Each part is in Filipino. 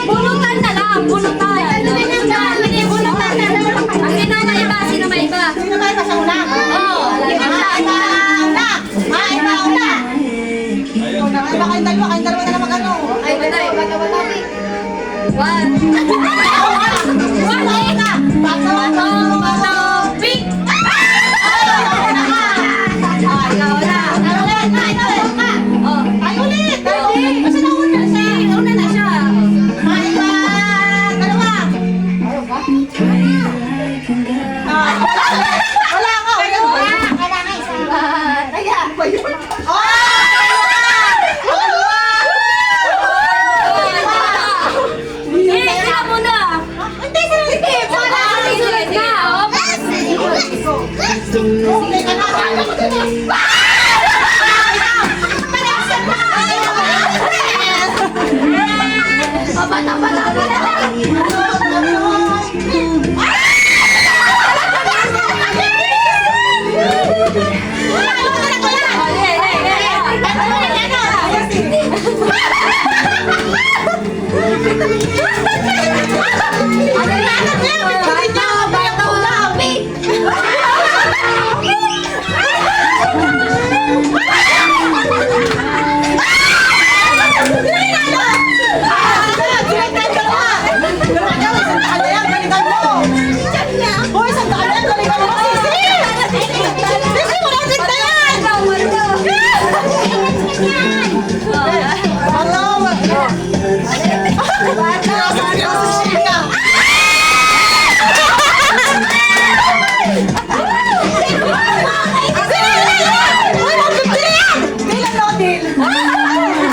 Bunutan na lang, bunutan. Hindi, bunutan na lang. Sino may iba? Sino may iba? Sino ba ito sa una? Oo, iba siya. Iba una. Iba kayong dalawa na lang mag-ano. Ay, batay. One. Pick! Ikaw na. Ay, ulit! Kasi nauna siya. Nauna na siya. Dalawa! Wala ka! Kaya. Sila muna. Hindi, sige! Para susunod ka. Okay ka na!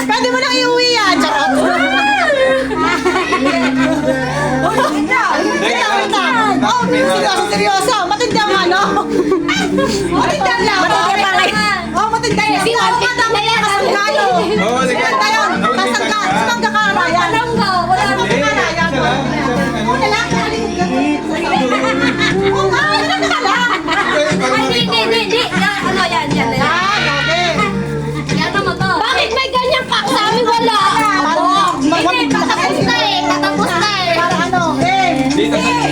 Pwede mo nang iuwi yan! Charot! Seryoso! Matindi ang ano? Matindi ang lang! Oo, matindi yan! Si Juan Pitt na yan. Kasangkalo! Matindi yan! Kasangkalo! Sumang kakarayan! Wala Una lang! Oo nga! Una ka lang! Hindi. Ano yan? Okay! Yan mo to. Bakit may ganyan ka? Sa amin wala. Hindi, tatapos na eh. Para ano? Game!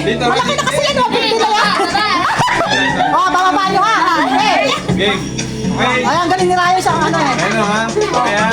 Dito. Malaki na kasi yan! Huwag dito yan! Oo, bababa nyo ha! Okay! Game. Okay. Ay, ang galing ni Rayo sa ano eh! Ano ha? Okay ha?